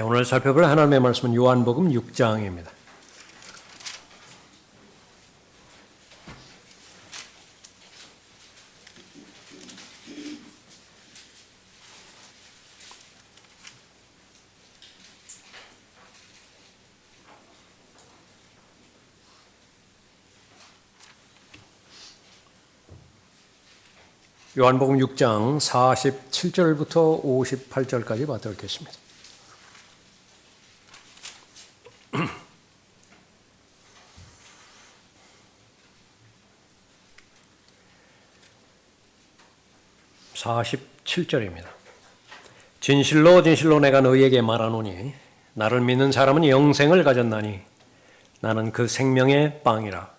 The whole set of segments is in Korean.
오늘 살펴볼 하나님의 말씀은 요한복음 6장입니다. 요한복음 6장 47절부터 58절까지 받들겠습니다. (47절입니다) 진실로 진실로 내가 너희에게 말하노니 나를 믿는 사람은 영생을 가졌나니 나는 그 생명의 빵이라.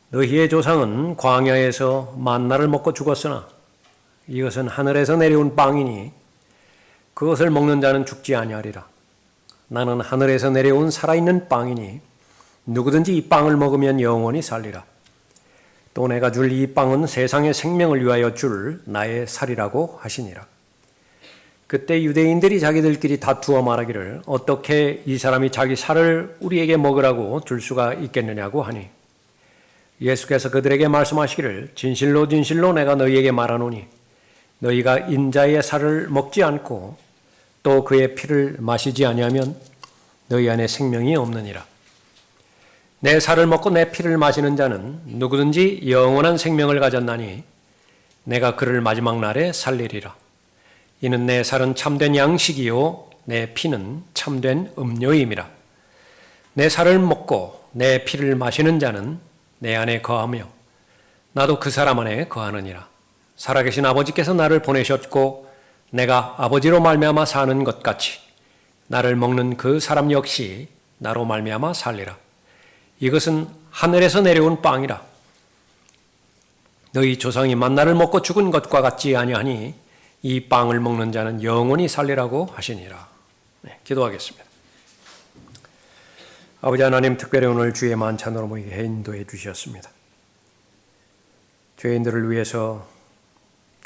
너희의 조상은 광야에서 만나를 먹고 죽었으나 이것은 하늘에서 내려온 빵이니 그것을 먹는 자는 죽지 아니하리라. 나는 하늘에서 내려온 살아있는 빵이니 누구든지 이 빵을 먹으면 영원히 살리라. 또 내가 줄 이 빵은 세상의 생명을 위하여 줄 나의 살이라고 하시니라. 그때 유대인들이 자기들끼리 다투어 말하기를 어떻게 이 사람이 자기 살을 우리에게 먹으라고 줄 수가 있겠느냐고 하니 예수께서 그들에게 말씀하시기를 진실로 진실로 내가 너희에게 말하노니 너희가 인자의 살을 먹지 않고 또 그의 피를 마시지 아니하면 너희 안에 생명이 없느니라. 내 살을 먹고 내 피를 마시는 자는 누구든지 영원한 생명을 가졌나니 내가 그를 마지막 날에 살리리라. 이는 내 살은 참된 양식이요 내 피는 참된 음료임이라. 내 살을 먹고 내 피를 마시는 자는 내 안에 거하며 나도 그 사람 안에 거하느니라. 살아계신 아버지께서 나를 보내셨고 내가 아버지로 말미암아 사는 것 같이 나를 먹는 그 사람 역시 나로 말미암아 살리라. 이것은 하늘에서 내려온 빵이라. 너희 조상이 만나를 먹고 죽은 것과 같지 아니하니 이 빵을 먹는 자는 영원히 살리라고 하시니라. 기도하겠습니다. 아버지 하나님, 특별히 오늘 주의 만찬으로 모이게 인도해 주셨습니다. 죄인들을 위해서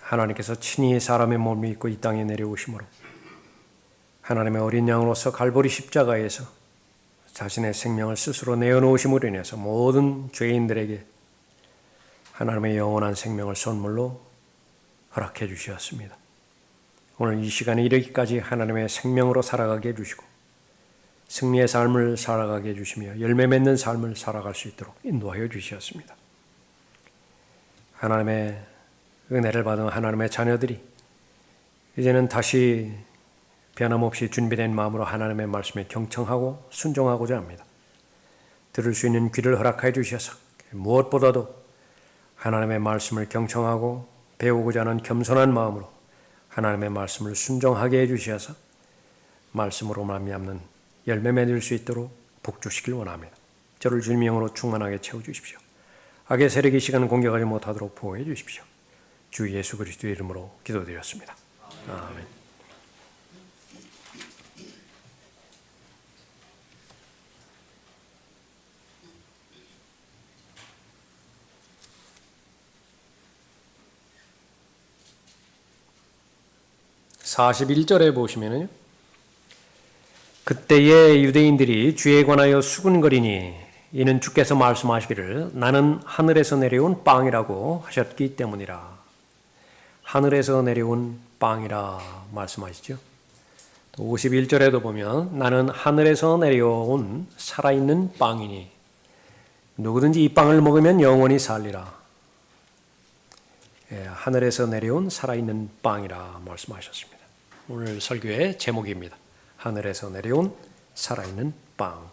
하나님께서 친히 사람의 몸을 입고 이 땅에 내려오심으로 하나님의 어린 양으로서 갈보리 십자가에서 자신의 생명을 스스로 내어놓으심으로 인해서 모든 죄인들에게 하나님의 영원한 생명을 선물로 허락해 주셨습니다. 오늘 이 시간에 이르기까지 하나님의 생명으로 살아가게 해주시고 승리의 삶을 살아가게 해주시며 열매 맺는 삶을 살아갈 수 있도록 인도하여 주셨습니다. 하나님의 은혜를 받은 하나님의 자녀들이 이제는 다시 변함없이 준비된 마음으로 하나님의 말씀에 경청하고 순종하고자 합니다. 들을 수 있는 귀를 허락하여 주셔서 무엇보다도 하나님의 말씀을 경청하고 배우고자 하는 겸손한 마음으로 하나님의 말씀을 순종하게 해주셔서 말씀으로 말미암는 열매 맺을 수 있도록 복주시길 원합니다. 저를 주님의 영으로 충만하게 채워주십시오. 악의 세력이 시간을 공격하지 못하도록 보호해 주십시오. 주 예수 그리스도의 이름으로 기도드렸습니다. 아멘. (41절에) 보시면은요, 그때의 유대인들이 주에 관하여 수군거리니 이는 주께서 말씀하시기를 나는 하늘에서 내려온 빵이라고 하셨기 때문이라. 하늘에서 내려온 빵이라 말씀하시죠. 또 51절에도 보면 나는 하늘에서 내려온 살아있는 빵이니 누구든지 이 빵을 먹으면 영원히 살리라. 하늘에서 내려온 살아있는 빵이라 말씀하셨습니다. 오늘 설교의 제목입니다. 하늘에서 내려온 살아있는 빵.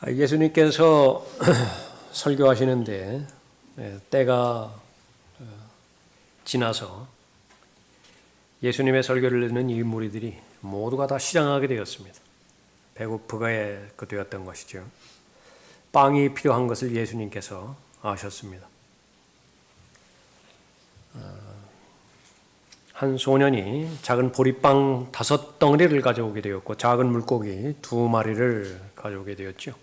예수님께서 설교하시는데 때가 지나서 예수님의 설교를 듣는 이 무리들이 모두가 다 시장하게 되었습니다. 배고프게 되었던 것이죠. 빵이 필요한 것을 예수님께서 아셨습니다. 한 소년이 작은 보리빵 5덩어리를 가져오게 되었고 작은 물고기 2마리를 가져오게 되었죠.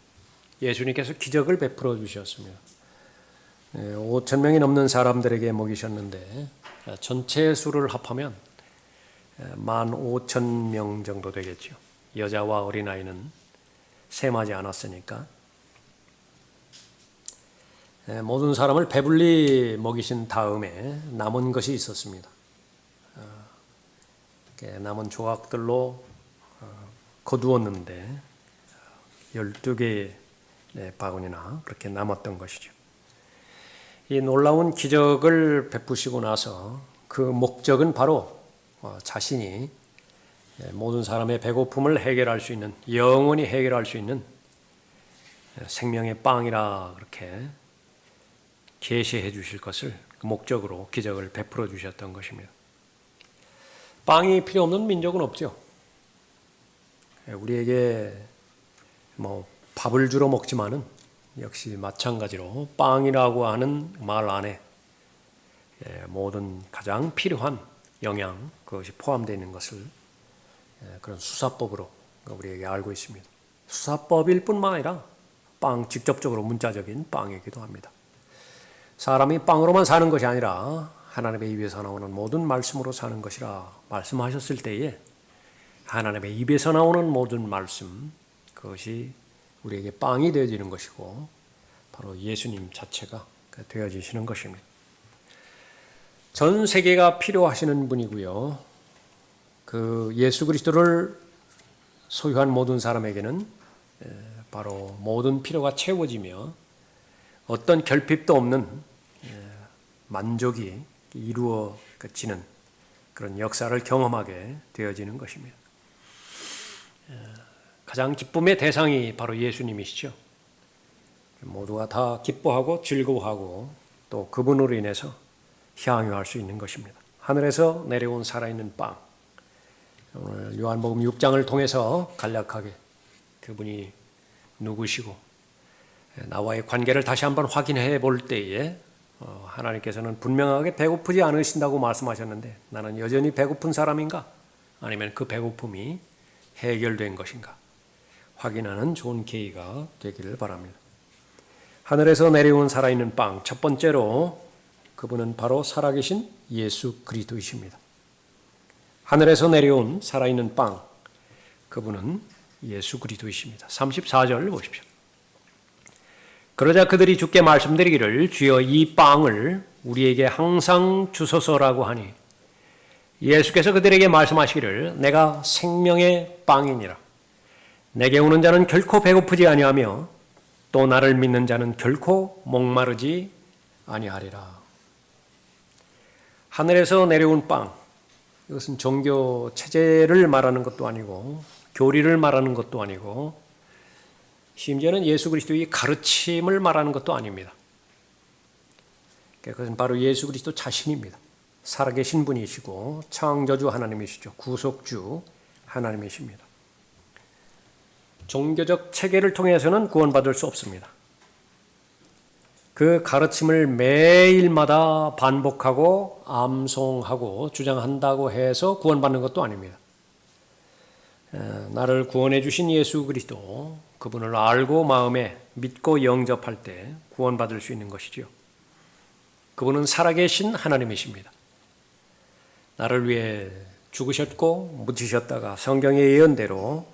예수님께서 기적을 베풀어 주셨습니다. 5,000명이 넘는 사람들에게 먹이셨는데 전체 수를 합하면 15,000명 정도 되겠죠. 여자와 어린아이는 셈하지 않았으니까. 모든 사람을 배불리 먹이신 다음에 남은 것이 있었습니다. 남은 조각들로 거두었는데 12개의 바구니나 그렇게 남았던 것이죠. 이 놀라운 기적을 베푸시고 나서 그 목적은 바로 자신이 모든 사람의 배고픔을 해결할 수 있는, 영원히 해결할 수 있는 생명의 빵이라 그렇게 계시해 주실 것을 그 목적으로 기적을 베풀어 주셨던 것입니다. 빵이 필요 없는 민족은 없죠. 우리에게 밥을 주로 먹지만은 역시 마찬가지로 빵이라고 하는 말 안에 모든 가장 필요한 영양, 그것이 포함되어 있는 것을 그런 수사법으로 우리에게 알고 있습니다. 수사법일 뿐만 아니라 빵, 직접적으로 문자적인 빵이기도 합니다. 사람이 빵으로만 사는 것이 아니라 하나님의 입에서 나오는 모든 말씀으로 사는 것이라 말씀하셨을 때에 하나님의 입에서 나오는 모든 말씀, 그것이 우리에게 빵이 되어지는 것이고 바로 예수님 자체가 되어지시는 것입니다. 전 세계가 필요하시는 분이고요. 그 예수 그리스도를 소유한 모든 사람에게는 바로 모든 필요가 채워지며 어떤 결핍도 없는 만족이 이루어지는 그런 역사를 경험하게 되어지는 것입니다. 가장 기쁨의 대상이 바로 예수님이시죠. 모두가 다 기뻐하고 즐거워하고 또 그분으로 인해서 향유할 수 있는 것입니다. 하늘에서 내려온 살아있는 빵. 오늘 요한복음 6장을 통해서 간략하게 그분이 누구시고 나와의 관계를 다시 한번 확인해 볼 때에 하나님께서는 분명하게 배고프지 않으신다고 말씀하셨는데 나는 여전히 배고픈 사람인가? 아니면 그 배고픔이 해결된 것인가? 확인하는 좋은 계기가 되기를 바랍니다. 하늘에서 내려온 살아있는 빵, 첫 번째로 그분은 바로 살아계신 예수 그리스도이십니다. 하늘에서 내려온 살아있는 빵, 그분은 예수 그리스도이십니다. 34절 보십시오. 그러자 그들이 주께 말씀드리기를 주여 이 빵을 우리에게 항상 주소서라고 하니 예수께서 그들에게 말씀하시기를 내가 생명의 빵이니라. 내게 오는 자는 결코 배고프지 아니하며 또 나를 믿는 자는 결코 목마르지 아니하리라. 하늘에서 내려온 빵, 이것은 종교 체제를 말하는 것도 아니고 교리를 말하는 것도 아니고 심지어는 예수 그리스도의 가르침을 말하는 것도 아닙니다. 그것은 바로 예수 그리스도 자신입니다. 살아계신 분이시고 창조주 하나님이시죠. 구속주 하나님이십니다. 종교적 체계를 통해서는 구원받을 수 없습니다. 그 가르침을 매일마다 반복하고 암송하고 주장한다고 해서 구원받는 것도 아닙니다. 나를 구원해 주신 예수 그리스도, 그분을 알고 마음에 믿고 영접할 때 구원받을 수 있는 것이죠. 그분은 살아계신 하나님이십니다. 나를 위해 죽으셨고 묻히셨다가 성경의 예언대로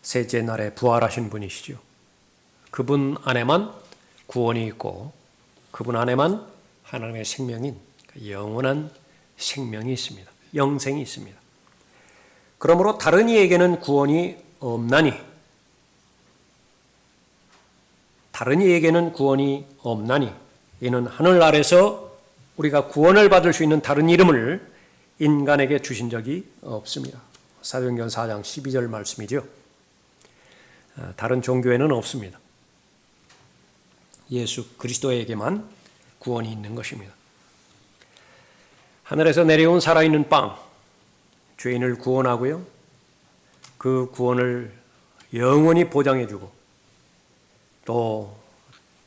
셋째 날에 부활하신 분이시죠. 그분 안에만 구원이 있고 그분 안에만 하나님의 생명인 영원한 생명이 있습니다. 영생이 있습니다. 그러므로 다른 이에게는 구원이 없나니, 다른 이에게는 구원이 없나니 이는 하늘 아래서 우리가 구원을 받을 수 있는 다른 이름을 인간에게 주신 적이 없습니다. 사도행전 4장 12절 말씀이죠. 다른 종교에는 없습니다. 예수 그리스도에게만 구원이 있는 것입니다. 하늘에서 내려온 살아있는 빵, 죄인을 구원하고요. 그 구원을 영원히 보장해주고 또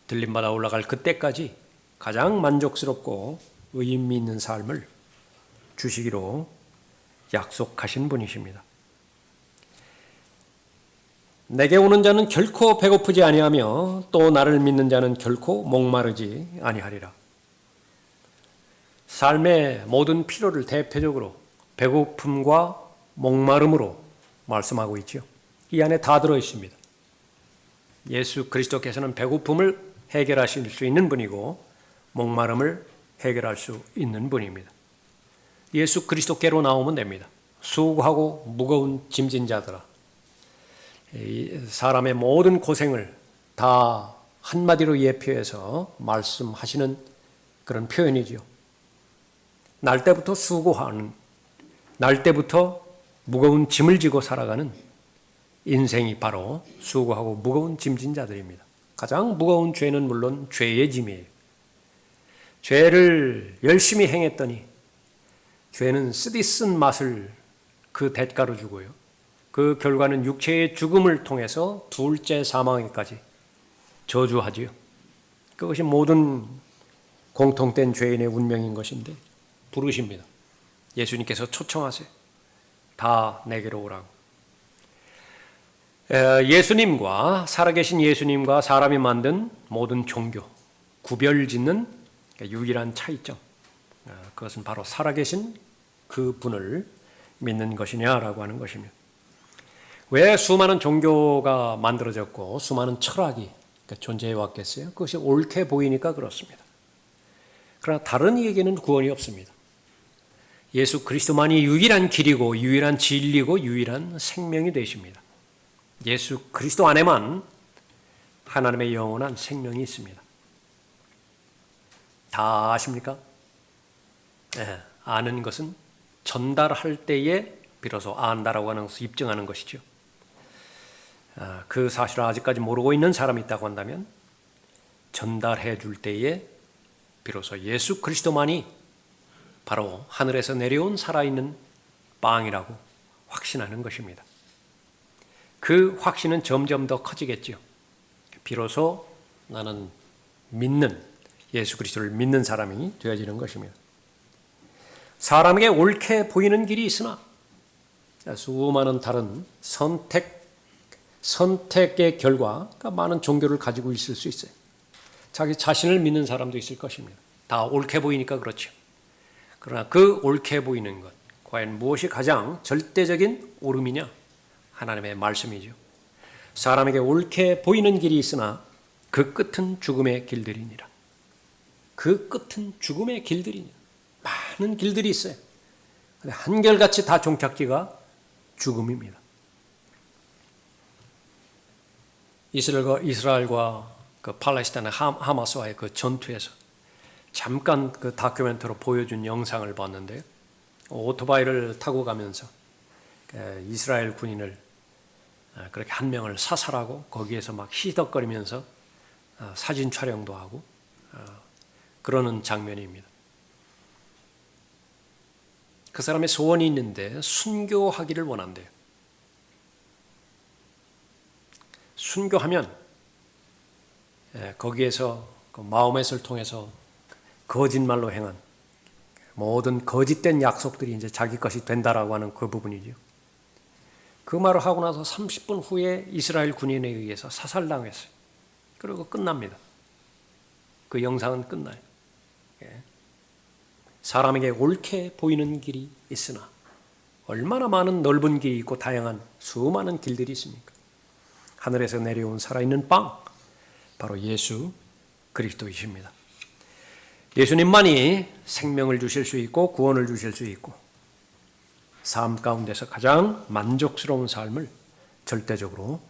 들림받아 올라갈 그때까지 가장 만족스럽고 의미 있는 삶을 주시기로 약속하신 분이십니다. 내게 오는 자는 결코 배고프지 아니하며 또 나를 믿는 자는 결코 목마르지 아니하리라. 삶의 모든 필요를 대표적으로 배고픔과 목마름으로 말씀하고 있죠. 이 안에 다 들어 있습니다. 예수 그리스도께서는 배고픔을 해결하실 수 있는 분이고 목마름을 해결할 수 있는 분입니다. 예수 그리스도께로 나오면 됩니다. 수고하고 무거운 짐진 자들아, 사람의 모든 고생을 다 한마디로 예표해서 말씀하시는 그런 표현이죠. 날 때부터 수고하는, 날 때부터 무거운 짐을 지고 살아가는 인생이 바로 수고하고 무거운 짐진 자들입니다. 가장 무거운 죄는 물론 죄의 짐이에요. 죄를 열심히 행했더니 죄는 쓰디쓴 맛을 그 대가로 주고요. 그 결과는 육체의 죽음을 통해서 둘째 사망에까지 저주하지요. 그것이 모든 공통된 죄인의 운명인 것인데 부르십니다. 예수님께서 초청하세요. 다 내게로 오라고. 예수님과 살아계신 예수님과 사람이 만든 모든 종교, 구별짓는 유일한 차이점, 그것은 바로 살아계신 그 분을 믿는 것이냐라고 하는 것입니다. 왜 수많은 종교가 만들어졌고 수많은 철학이 존재해 왔겠어요? 그것이 옳게 보이니까 그렇습니다. 그러나 다른 이에게는 구원이 없습니다. 예수 그리스도만이 유일한 길이고 유일한 진리고 유일한 생명이 되십니다. 예수 그리스도 안에만 하나님의 영원한 생명이 있습니다. 다 아십니까? 네, 아는 것은 전달할 때에 비로소 안다라고 하는 것을 입증하는 것이죠. 그 사실을 아직까지 모르고 있는 사람이 있다고 한다면 전달해 줄 때에 비로소 예수 그리스도만이 바로 하늘에서 내려온 살아있는 빵이라고 확신하는 것입니다. 그 확신은 점점 더 커지겠죠. 비로소 나는 믿는 예수 그리스도를 믿는 사람이 되어지는 것입니다. 사람에게 옳게 보이는 길이 있으나 수많은 다른 선택의 결과가 많은 종교를 가지고 있을 수 있어요. 자기 자신을 믿는 사람도 있을 것입니다. 다 옳게 보이니까 그렇죠. 그러나 그 옳게 보이는 것, 과연 무엇이 가장 절대적인 옳음이냐? 하나님의 말씀이죠. 사람에게 옳게 보이는 길이 있으나 그 끝은 죽음의 길들이니라. 그 끝은 죽음의 길들이니라. 많은 길들이 있어요. 근데 한결같이 다 종착지가 죽음입니다. 이스라엘과 그 팔레스타인 하마스와의 그 전투에서 잠깐 그 다큐멘터리로 보여준 영상을 봤는데요. 오토바이를 타고 가면서 이스라엘 군인을 그렇게 한 명을 사살하고 거기에서 막 희덕거리면서 사진 촬영도 하고 그러는 장면입니다. 그 사람의 소원이 있는데 순교하기를 원한대요. 순교하면 거기에서 그 마호멧을 통해서 거짓말로 행한 모든 거짓된 약속들이 이제 자기 것이 된다라고 하는 그 부분이죠. 그 말을 하고 나서 30분 후에 이스라엘 군인에 의해서 사살당했어요. 그리고 끝납니다. 그 영상은 끝나요. 사람에게 옳게 보이는 길이 있으나 얼마나 많은 넓은 길이 있고 다양한 수많은 길들이 있습니까? 하늘에서 내려온 살아있는 빵, 바로 예수 그리스도이십니다. 예수님만이 생명을 주실 수 있고 구원을 주실 수 있고 삶 가운데서 가장 만족스러운 삶을 절대적으로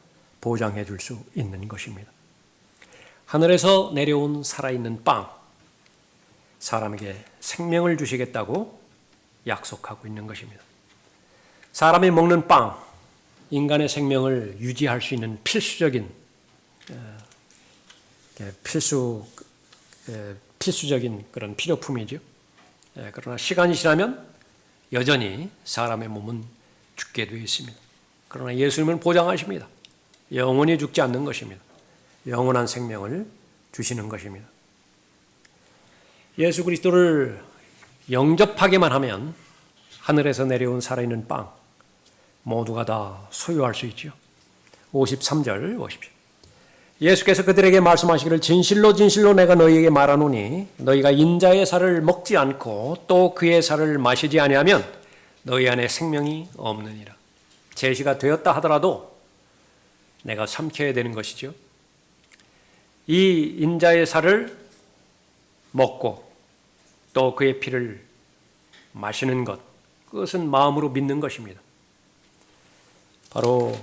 보장해 줄 수 있는 것입니다. 하늘에서 내려온 살아있는 빵, 사람에게 생명을 주시겠다고 약속하고 있는 것입니다. 사람이 먹는 빵, 인간의 생명을 유지할 수 있는 필수적인 그런 필요품이죠. 그러나 시간이 지나면 여전히 사람의 몸은 죽게 되어 있습니다. 그러나 예수님은 보장하십니다. 영원히 죽지 않는 것입니다. 영원한 생명을 주시는 것입니다. 예수 그리스도를 영접하기만 하면 하늘에서 내려온 살아있는 빵 모두가 다 소유할 수 있죠. 53절 보십시오. 예수께서 그들에게 말씀하시기를 진실로 진실로 내가 너희에게 말하노니 너희가 인자의 살을 먹지 않고 또 그의 살을 마시지 아니하면 너희 안에 생명이 없느니라. 제시가 되었다 하더라도 내가 삼켜야 되는 것이죠. 이 인자의 살을 먹고 또 그의 피를 마시는 것, 그것은 마음으로 믿는 것입니다. 바로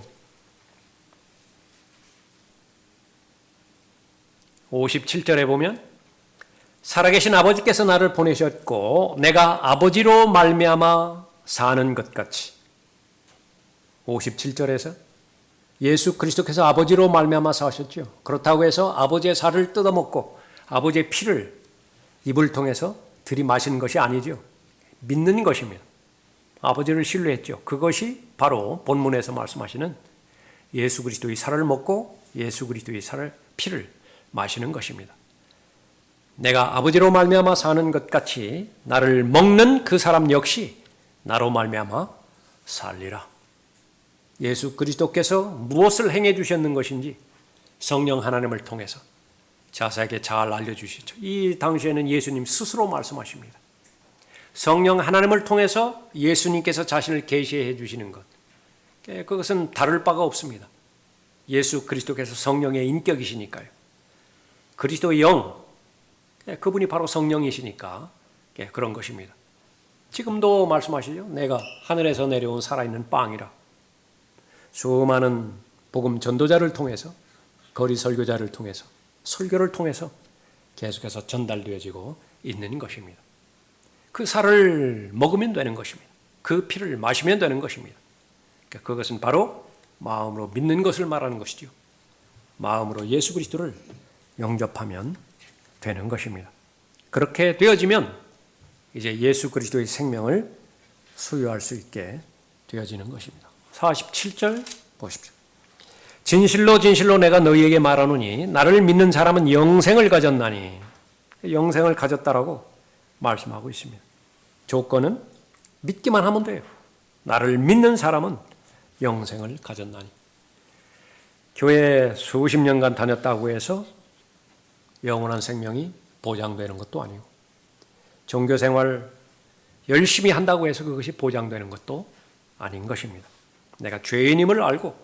57절에 보면 살아계신 아버지께서 나를 보내셨고 내가 아버지로 말미암아 사는 것 같이, 57절에서 예수 그리스도께서 아버지로 말미암아 사셨죠. 그렇다고 해서 아버지의 살을 뜯어먹고 아버지의 피를 입을 통해서 들이마시는 것이 아니죠. 믿는 것입니다. 아버지를 신뢰했죠. 그것이 바로 본문에서 말씀하시는 예수 그리스도의 살을 먹고 예수 그리스도의 피를 마시는 것입니다. 내가 아버지로 말미암아 사는 것 같이 나를 먹는 그 사람 역시 나로 말미암아 살리라. 예수 그리스도께서 무엇을 행해 주셨는 것인지 성령 하나님을 통해서 자세하게 잘 알려주시죠. 이 당시에는 예수님 스스로 말씀하십니다. 성령 하나님을 통해서 예수님께서 자신을 계시해 주시는 것, 그것은 다를 바가 없습니다. 예수 그리스도께서 성령의 인격이시니까요. 그리스도의 영, 그분이 바로 성령이시니까 그런 것입니다. 지금도 말씀하시죠. 내가 하늘에서 내려온 살아있는 빵이라. 수많은 복음 전도자를 통해서, 거리 설교자를 통해서, 설교를 통해서 계속해서 전달되어지고 있는 것입니다. 그 살을 먹으면 되는 것입니다. 그 피를 마시면 되는 것입니다. 그것은 바로 마음으로 믿는 것을 말하는 것이죠. 마음으로 예수 그리스도를 영접하면 되는 것입니다. 그렇게 되어지면 이제 예수 그리스도의 생명을 소유할 수 있게 되어지는 것입니다. 47절 보십시오. 진실로 진실로 내가 너희에게 말하노니 나를 믿는 사람은 영생을 가졌나니, 영생을 가졌다라고 말씀하고 있습니다. 조건은 믿기만 하면 돼요. 나를 믿는 사람은 영생을 가졌나니. 교회 수십 년간 다녔다고 해서 영원한 생명이 보장되는 것도 아니고, 종교생활 열심히 한다고 해서 그것이 보장되는 것도 아닌 것입니다. 내가 죄인임을 알고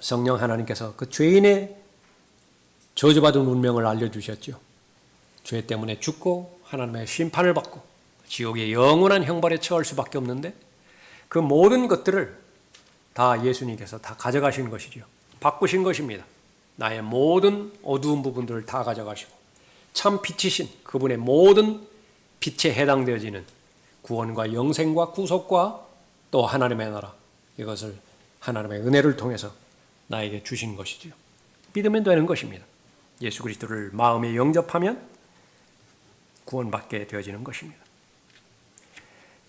성령 하나님께서 그 죄인의 저주받은 운명을 알려주셨죠. 죄 때문에 죽고 하나님의 심판을 받고 지옥의 영원한 형벌에 처할 수밖에 없는데 그 모든 것들을 다 예수님께서 다 가져가신 것이죠. 바꾸신 것입니다. 나의 모든 어두운 부분들을 다 가져가시고 참 빛이신 그분의 모든 빛에 해당되어지는 구원과 영생과 구속과 또 하나님의 나라, 이것을 하나님의 은혜를 통해서 나에게 주신 것이죠. 믿으면 되는 것입니다. 예수 그리스도를 마음에 영접하면 구원받게 되어지는 것입니다.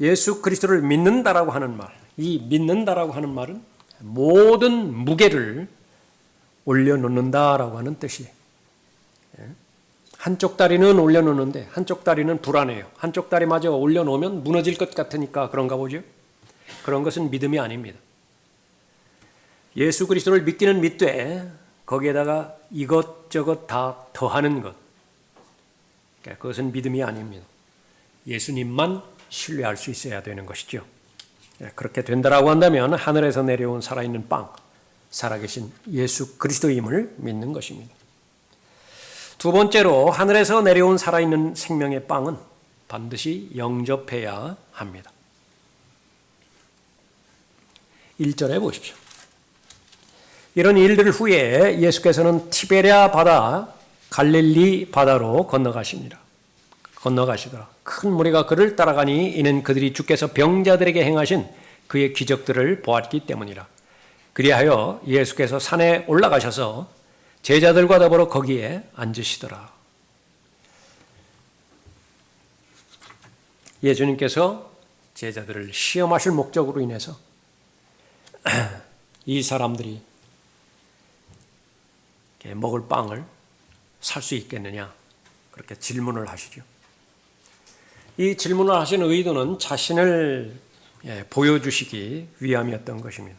예수 그리스도를 믿는다라고 하는 말, 이 믿는다라고 하는 말은 모든 무게를 올려놓는다라고 하는 뜻이에요. 한쪽 다리는 올려놓는데 한쪽 다리는 불안해요. 한쪽 다리마저 올려놓으면 무너질 것 같으니까 그런가 보죠. 그런 것은 믿음이 아닙니다. 예수 그리스도를 믿기는 믿되 거기에다가 이것저것 다 더하는 것, 그것은 믿음이 아닙니다. 예수님만 신뢰할 수 있어야 되는 것이죠. 그렇게 된다라고 한다면 하늘에서 내려온 살아있는 빵, 살아계신 예수 그리스도임을 믿는 것입니다. 두 번째로 하늘에서 내려온 살아있는 생명의 빵은 반드시 영접해야 합니다. 1절에 보십시오. 이런 일들 후에 예수께서는 티베랴 바다, 갈릴리 바다로 건너가시더라. 큰 무리가 그를 따라가니 이는 그들이 주께서 병자들에게 행하신 그의 기적들을 보았기 때문이라. 그리하여 예수께서 산에 올라가셔서 제자들과 더불어 거기에 앉으시더라. 예수님께서 제자들을 시험하실 목적으로 인해서 이 사람들이 먹을 빵을 살 수 있겠느냐, 그렇게 질문을 하시죠. 이 질문을 하신 의도는 자신을 보여주시기 위함이었던 것입니다.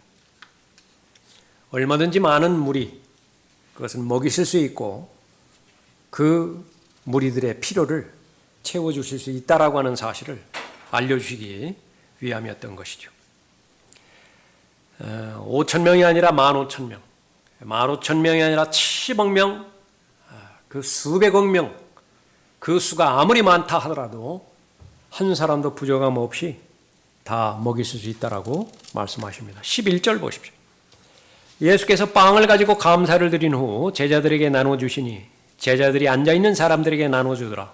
얼마든지 많은 무리, 그것은 먹이실 수 있고 그 무리들의 필요를 채워주실 수 있다라고 하는 사실을 알려주시기 위함이었던 것이죠. 5천 명이 아니라 15,000명, 15,000명이 아니라 70억 명, 그 수백억 명, 그 수가 아무리 많다 하더라도 한 사람도 부족함 없이 다 먹일 수 있다라고 말씀하십니다. 11절 보십시오. 예수께서 빵을 가지고 감사를 드린 후 제자들에게 나눠주시니 제자들이 앉아있는 사람들에게 나눠주더라.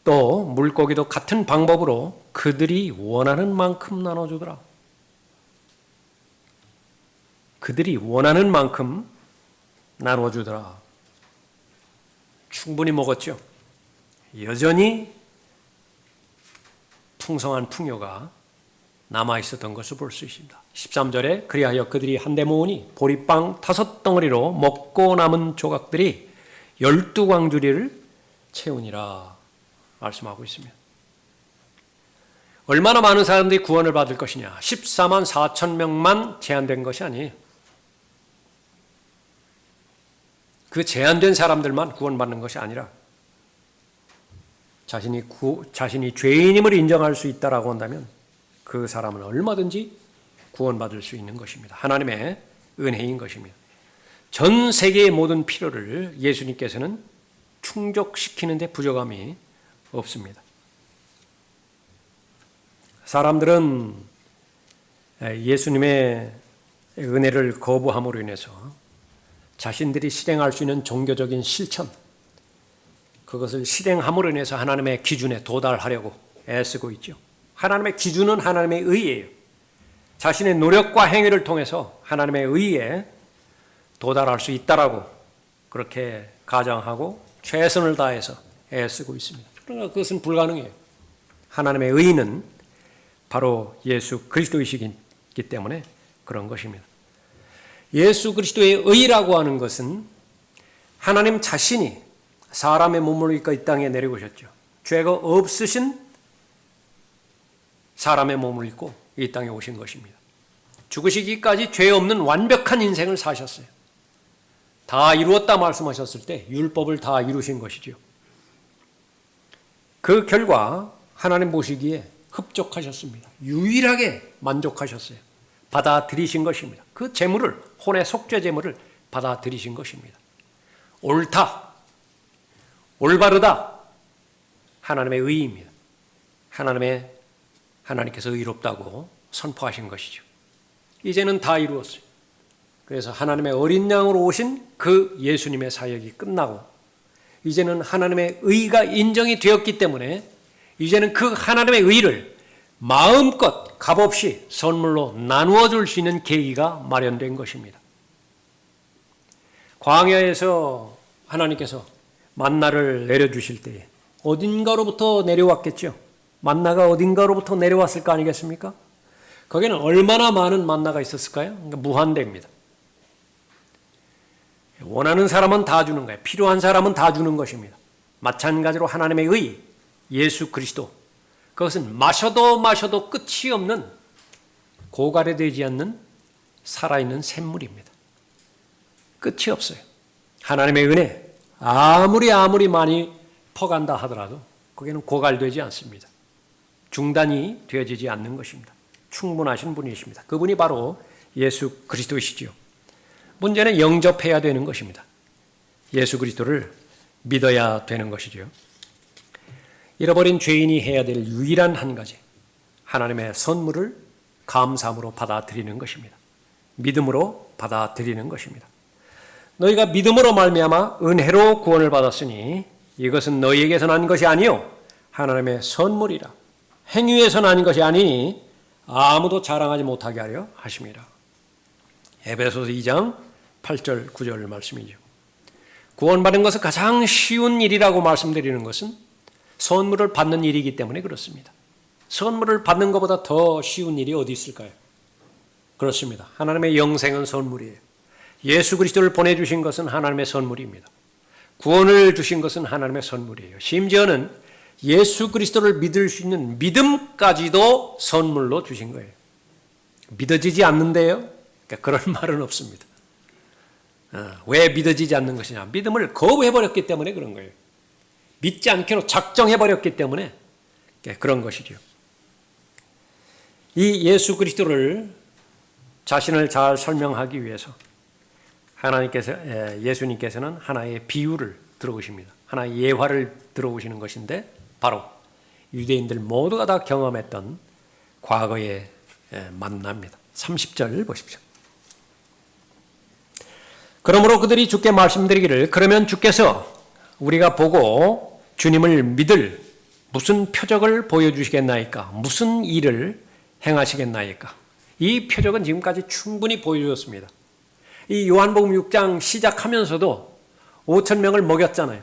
또 물고기도 같은 방법으로 그들이 원하는 만큼 나눠주더라. 그들이 원하는 만큼 나눠주더라. 충분히 먹었죠. 여전히 풍성한 풍요가 남아있었던 것을 볼 수 있습니다. 13절에 그리하여 그들이 한데 모으니 보리빵 5덩어리로 먹고 남은 조각들이 12광주리를 채우니라 말씀하고 있습니다. 얼마나 많은 사람들이 구원을 받을 것이냐. 14만 4천 명만 제한된 것이 아니에요. 그 제한된 사람들만 구원받는 것이 아니라 자신이 죄인임을 인정할 수 있다라고 한다면 그 사람은 얼마든지 구원받을 수 있는 것입니다. 하나님의 은혜인 것입니다. 전 세계의 모든 필요를 예수님께서는 충족시키는 데 부족함이 없습니다. 사람들은 예수님의 은혜를 거부함으로 인해서 자신들이 실행할 수 있는 종교적인 실천, 그것을 실행함으로 인해서 하나님의 기준에 도달하려고 애쓰고 있죠. 하나님의 기준은 하나님의 의예요. 자신의 노력과 행위를 통해서 하나님의 의에 도달할 수 있다라고 그렇게 가정하고 최선을 다해서 애쓰고 있습니다. 그러나 그것은 불가능해요. 하나님의 의는 바로 예수 그리스도이시기 때문에 그런 것입니다. 예수 그리스도의 의라고 하는 것은 하나님 자신이 사람의 몸을 입고 이 땅에 내려오셨죠. 죄가 없으신 사람의 몸을 입고 이 땅에 오신 것입니다. 죽으시기까지 죄 없는 완벽한 인생을 사셨어요. 다 이루었다 말씀하셨을 때 율법을 다 이루신 것이죠. 그 결과 하나님 보시기에 흡족하셨습니다. 유일하게 만족하셨어요. 받아들이신 것입니다. 그 제물을, 혼의 속죄 제물을 받아들이신 것입니다. 옳다, 올바르다, 하나님의 의입니다. 하나님께서 의롭다고 선포하신 것이죠. 이제는 다 이루었어요. 그래서 하나님의 어린 양으로 오신 그 예수님의 사역이 끝나고 이제는 하나님의 의가 인정이 되었기 때문에 이제는 그 하나님의 의를 마음껏 값없이 선물로 나누어 줄 수 있는 계기가 마련된 것입니다. 광야에서 하나님께서 만나를 내려주실 때에 어딘가로부터 내려왔겠죠. 만나가 어딘가로부터 내려왔을 거 아니겠습니까? 거기는 얼마나 많은 만나가 있었을까요? 그러니까 무한대입니다. 원하는 사람은 다 주는 거예요. 필요한 사람은 다 주는 것입니다. 마찬가지로 하나님의 의, 예수 그리스도, 그것은 마셔도 끝이 없는 고갈되지 않는 살아있는 샘물입니다. 끝이 없어요. 하나님의 은혜, 아무리 많이 퍼간다 하더라도 거기는 고갈되지 않습니다. 중단이 되어지지 않는 것입니다. 충분하신 분이십니다. 그분이 바로 예수 그리스도이시지요. 문제는 영접해야 되는 것입니다. 예수 그리스도를 믿어야 되는 것이죠. 잃어버린 죄인이 해야 될 유일한 한 가지, 하나님의 선물을 감사함으로 받아들이는 것입니다. 믿음으로 받아들이는 것입니다. 너희가 믿음으로 말미암아 은혜로 구원을 받았으니 이것은 너희에게서 난 것이 아니요 하나님의 선물이라. 행위에서 난 것이 아니니 아무도 자랑하지 못하게 하려 하심이라. 에베소서 2장 8절 9절 말씀이죠. 구원받는 것은 가장 쉬운 일이라고 말씀드리는 것은 선물을 받는 일이기 때문에 그렇습니다. 선물을 받는 것보다 더 쉬운 일이 어디 있을까요? 그렇습니다. 하나님의 영생은 선물이에요. 예수 그리스도를 보내주신 것은 하나님의 선물입니다. 구원을 주신 것은 하나님의 선물이에요. 심지어는 예수 그리스도를 믿을 수 있는 믿음까지도 선물로 주신 거예요. 믿어지지 않는데요? 그러니까 그런 말은 없습니다. 왜 믿어지지 않는 것이냐? 믿음을 거부해버렸기 때문에 그런 거예요. 믿지 않기로 작정해버렸기 때문에 그런 것이죠. 이 예수 그리스도를 자신을 잘 설명하기 위해서 예수님께서는 하나의 비유를 들어오십니다. 하나의 예화를 들어오시는 것인데 바로 유대인들 모두가 다 경험했던 과거의 만남입니다. 30절 보십시오. 그러므로 그들이 주께 말씀드리기를 그러면 주께서 우리가 보고 주님을 믿을 무슨 표적을 보여주시겠나이까? 무슨 일을 행하시겠나이까? 이 표적은 지금까지 충분히 보여주었습니다. 이 요한복음 6장 시작하면서도 5천 명을 먹였잖아요.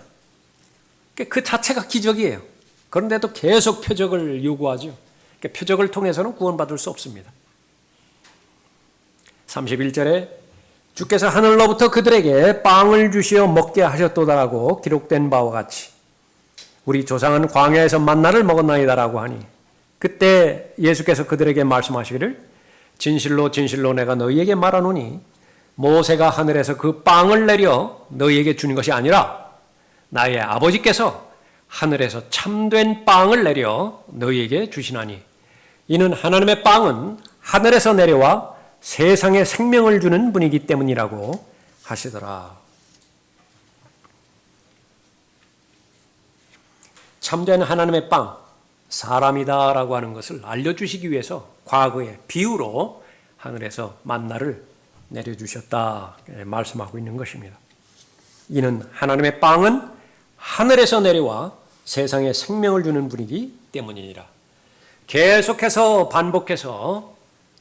그 자체가 기적이에요. 그런데도 계속 표적을 요구하죠. 표적을 통해서는 구원받을 수 없습니다. 31절에 주께서 하늘로부터 그들에게 빵을 주시어 먹게 하셨도다라고 기록된 바와 같이 우리 조상은 광야에서 만나를 먹었나이다라고 하니 그때 예수께서 그들에게 말씀하시기를 진실로 진실로 내가 너희에게 말하노니 모세가 하늘에서 그 빵을 내려 너희에게 주는 것이 아니라 나의 아버지께서 하늘에서 참된 빵을 내려 너희에게 주시나니 이는 하나님의 빵은 하늘에서 내려와 세상에 생명을 주는 분이기 때문이라고 하시더라. 참된 하나님의 빵, 사람이다라고 하는 것을 알려주시기 위해서 과거의 비유로 하늘에서 만나를 내려주셨다 말씀하고 있는 것입니다. 이는 하나님의 빵은 하늘에서 내려와 세상에 생명을 주는 분이기 때문이니라. 계속해서 반복해서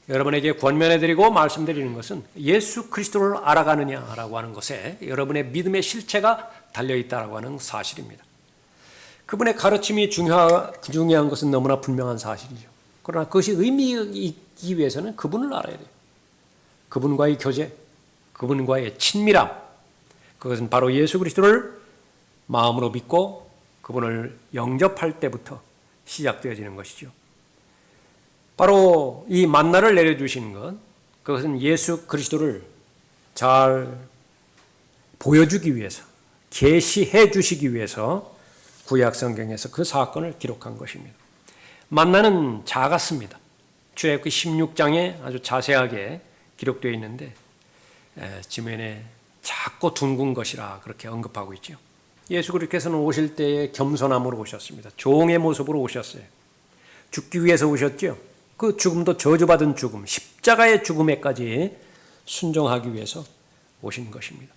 여러분에게 권면해드리고 말씀드리는 것은 예수 그리스도를 알아가느냐라고 하는 것에 여러분의 믿음의 실체가 달려있다라고 하는 사실입니다. 그분의 가르침이 중요한 것은 너무나 분명한 사실이죠. 그러나 그것이 의미 있기 위해서는 그분을 알아야 돼요. 그분과의 교제, 그분과의 친밀함, 그것은 바로 예수 그리스도를 마음으로 믿고 그분을 영접할 때부터 시작되어지는 것이죠. 바로 이 만나를 내려주시는 것, 그것은 예수 그리스도를 잘 보여주기 위해서, 계시해 주시기 위해서 구약 성경에서 그 사건을 기록한 것입니다. 만나는 작았습니다. 출애굽기 16장에 아주 자세하게 기록되어 있는데 지면에 작고 둥근 것이라 그렇게 언급하고 있죠. 예수 그리스도께서는 오실 때에 겸손함으로 오셨습니다. 종의 모습으로 오셨어요. 죽기 위해서 오셨죠. 그 죽음도 저주받은 죽음, 십자가의 죽음에까지 순종하기 위해서 오신 것입니다.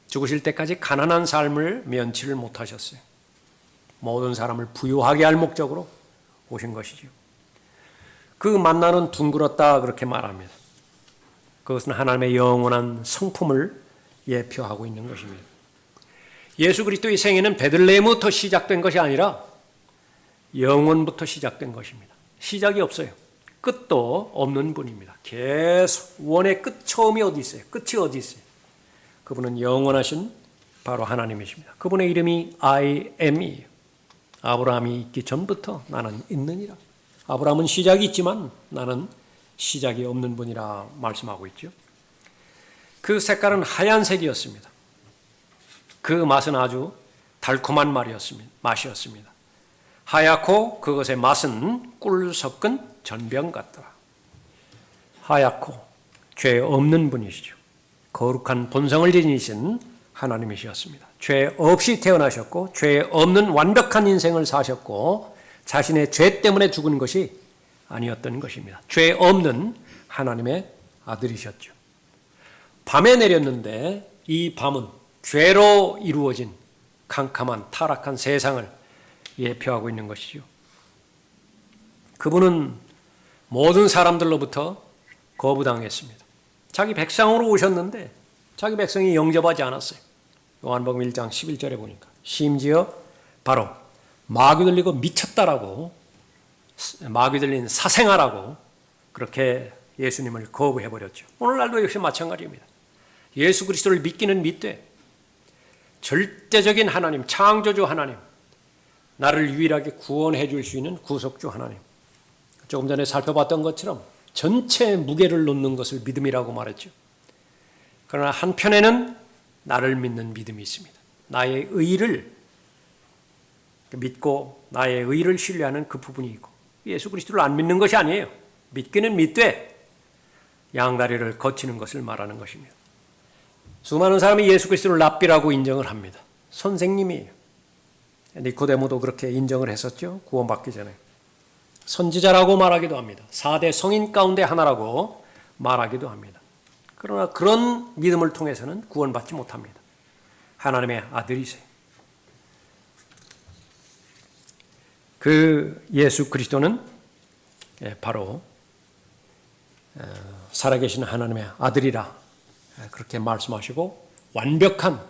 죽으실 때까지 가난한 삶을 면치를 못하셨어요. 모든 사람을 부유하게 할 목적으로 오신 것이죠. 그 만나는 둥글었다 그렇게 말합니다. 그것은 하나님의 영원한 성품을 예표하고 있는 것입니다. 예수 그리스도의 생애는 베들레헴부터 시작된 것이 아니라 영원부터 시작된 것입니다. 시작이 없어요. 끝도 없는 분입니다. 계속 원의 끝, 처음이 어디 있어요? 끝이 어디 있어요? 그분은 영원하신 바로 하나님이십니다. 그분의 이름이 I am이에요. 아브라함이 있기 전부터 나는 있느니라. 아브라함은 시작이 있지만 나는 시작이 없는 분이라 말씀하고 있죠. 그 색깔은 하얀색이었습니다. 그 맛은 아주 달콤한 맛이었습니다. 하얗고 그것의 맛은 꿀 섞은 전병 같더라. 하얗고 죄 없는 분이시죠. 거룩한 본성을 지니신 하나님이셨습니다. 죄 없이 태어나셨고 죄 없는 완벽한 인생을 사셨고 자신의 죄 때문에 죽은 것이 아니었던 것입니다. 죄 없는 하나님의 아들이셨죠. 밤에 내렸는데 이 밤은 죄로 이루어진 캄캄한 타락한 세상을 예표하고 있는 것이죠. 그분은 모든 사람들로부터 거부당했습니다. 자기 백성으로 오셨는데 자기 백성이 영접하지 않았어요. 요한복음 1장 11절에 보니까 심지어 바로 마귀 들리고 미쳤다라고 마귀 들린 사생아라고 그렇게 예수님을 거부해버렸죠. 오늘날도 역시 마찬가지입니다. 예수 그리스도를 믿기는 믿되 절대적인 하나님, 창조주 하나님, 나를 유일하게 구원해 줄 수 있는 구속주 하나님, 조금 전에 살펴봤던 것처럼 전체 무게를 놓는 것을 믿음이라고 말했죠. 그러나 한편에는 나를 믿는 믿음이 있습니다. 나의 의를 믿고 나의 의를 신뢰하는 그 부분이 있고 예수 그리스도를 안 믿는 것이 아니에요. 믿기는 믿되 양다리를 거치는 것을 말하는 것입니다. 수많은 사람이 예수 그리스도를 랍비라고 인정을 합니다. 선생님이에요. 니코데모도 그렇게 인정을 했었죠. 구원받기 전에. 선지자라고 말하기도 합니다. 4대 성인 가운데 하나라고 말하기도 합니다. 그러나 그런 믿음을 통해서는 구원받지 못합니다. 하나님의 아들이세요. 그 예수 그리스도는 바로 살아계신 하나님의 아들이라 그렇게 말씀하시고 완벽한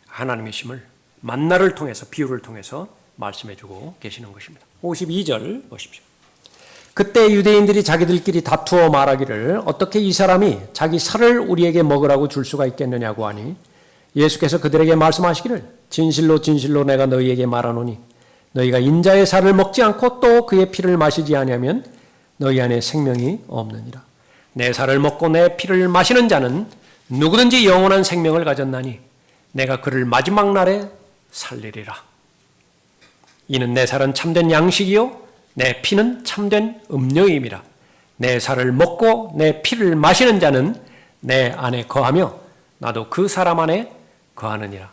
하나님이심을 만나를 통해서 비유를 통해서 말씀해주고 계시는 것입니다. 52절 보십시오. 그때 유대인들이 자기들끼리 다투어 말하기를 어떻게 이 사람이 자기 살을 우리에게 먹으라고 줄 수가 있겠느냐고 하니 예수께서 그들에게 말씀하시기를 진실로 진실로 내가 너희에게 말하노니 너희가 인자의 살을 먹지 않고 또 그의 피를 마시지 아니하면 너희 안에 생명이 없느니라. 내 살을 먹고 내 피를 마시는 자는 누구든지 영원한 생명을 가졌나니 내가 그를 마지막 날에 살리리라. 이는 내 살은 참된 양식이요 내 피는 참된 음료임이라. 내 살을 먹고 내 피를 마시는 자는 내 안에 거하며 나도 그 사람 안에 거하느니라.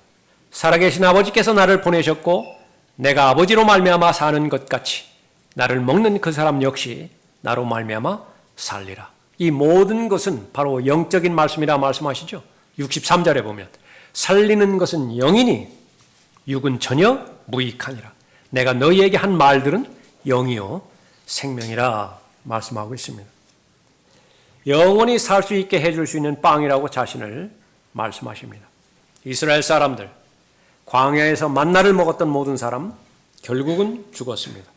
살아계신 아버지께서 나를 보내셨고 내가 아버지로 말미암아 사는 것 같이 나를 먹는 그 사람 역시 나로 말미암아 살리라. 이 모든 것은 바로 영적인 말씀이라 말씀하시죠. 63절에 보면 살리는 것은 영이니 육은 전혀 무익하니라. 내가 너희에게 한 말들은 영이요 생명이라 말씀하고 있습니다. 영원히 살 수 있게 해줄 수 있는 빵이라고 자신을 말씀하십니다. 이스라엘 사람들 광야에서 만나를 먹었던 모든 사람 결국은 죽었습니다.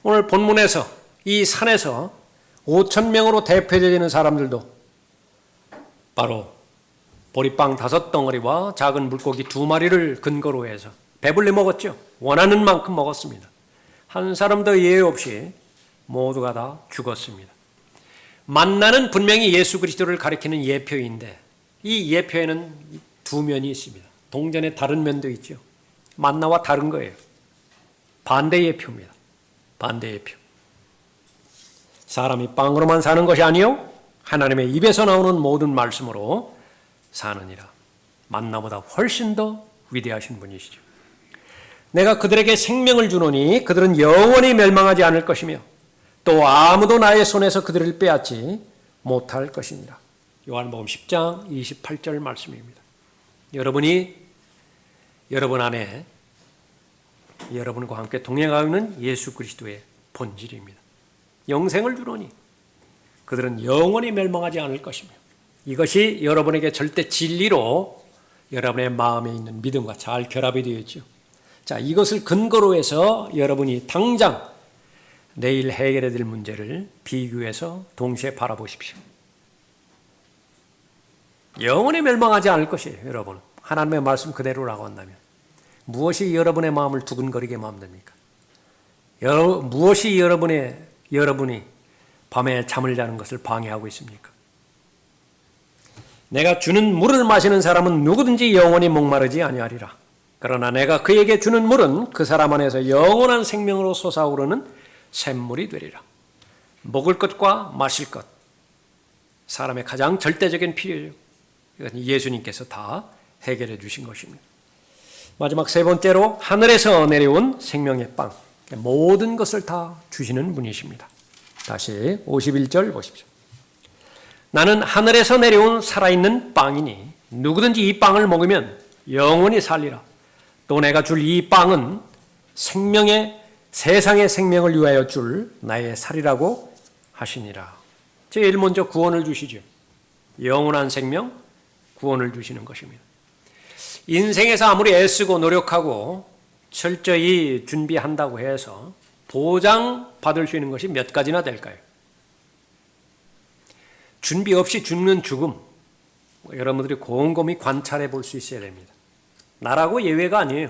오늘 본문에서 이 산에서 5,000명으로 대표되는 사람들도 바로 보리빵 5덩어리와 작은 물고기 2마리를 근거로 해서 배불리 먹었죠. 원하는 만큼 먹었습니다. 한 사람도 예외 없이 모두가 다 죽었습니다. 만나는 분명히 예수 그리스도를 가리키는 예표인데 이 예표에는 두 면이 있습니다. 동전의 다른 면도 있죠. 만나와 다른 거예요. 반대 예표입니다. 반대 예표. 사람이 빵으로만 사는 것이 아니요 하나님의 입에서 나오는 모든 말씀으로 사느니라. 만나보다 훨씬 더 위대하신 분이시죠. 내가 그들에게 생명을 주노니 그들은 영원히 멸망하지 않을 것이며 또 아무도 나의 손에서 그들을 빼앗지 못할 것이니라. 요한복음 10장 28절 말씀입니다. 여러분이 여러분 안에 여러분과 함께 동행하고 있는 예수 그리스도의 본질입니다. 영생을 주노니 그들은 영원히 멸망하지 않을 것이며 이것이 여러분에게 절대 진리로 여러분의 마음에 있는 믿음과 잘 결합이 되어 있죠. 자, 이것을 근거로 해서 여러분이 당장 내일 해결해야 될 문제를 비교해서 동시에 바라보십시오. 영원히 멸망하지 않을 것이에요, 여러분. 하나님의 말씀 그대로라고 한다면. 무엇이 여러분의 마음을 두근거리게 만듭니까? 무엇이 여러분이 밤에 잠을 자는 것을 방해하고 있습니까? 내가 주는 물을 마시는 사람은 누구든지 영원히 목마르지 아니하리라. 그러나 내가 그에게 주는 물은 그 사람 안에서 영원한 생명으로 솟아오르는 샘물이 되리라. 먹을 것과 마실 것, 사람의 가장 절대적인 필요죠. 이건 예수님께서 다 해결해 주신 것입니다. 마지막 세 번째로 하늘에서 내려온 생명의 빵, 모든 것을 다 주시는 분이십니다. 다시 51절 보십시오. 나는 하늘에서 내려온 살아있는 빵이니 누구든지 이 빵을 먹으면 영원히 살리라. 또 내가 줄 이 빵은 세상의 생명을 위하여 줄 나의 살이라고 하시니라. 제일 먼저 구원을 주시죠. 영원한 생명, 구원을 주시는 것입니다. 인생에서 아무리 애쓰고 노력하고 철저히 준비한다고 해서 보장받을 수 있는 것이 몇 가지나 될까요? 준비 없이 죽는 죽음, 여러분들이 곰곰이 관찰해 볼 수 있어야 됩니다. 나라고 예외가 아니에요.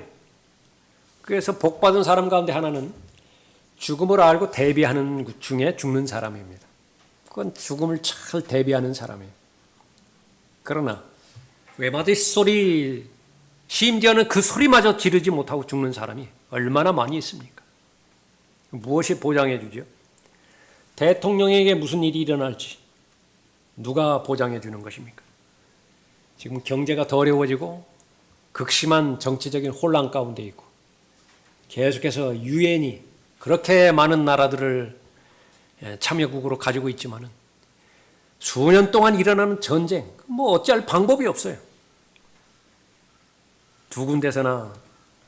그래서 복받은 사람 가운데 하나는 죽음을 알고 대비하는 중에 죽는 사람입니다. 그건 죽음을 잘 대비하는 사람이에요. 그러나 외마디 소리, 심지어는 그 소리마저 지르지 못하고 죽는 사람이 얼마나 많이 있습니까? 무엇이 보장해 주죠? 대통령에게 무슨 일이 일어날지 누가 보장해 주는 것입니까? 지금 경제가 더 어려워지고 극심한 정치적인 혼란 가운데 있고 계속해서 유엔이 그렇게 많은 나라들을 참여국으로 가지고 있지만은 수년 동안 일어나는 전쟁, 뭐 어찌할 방법이 없어요. 두 군데서나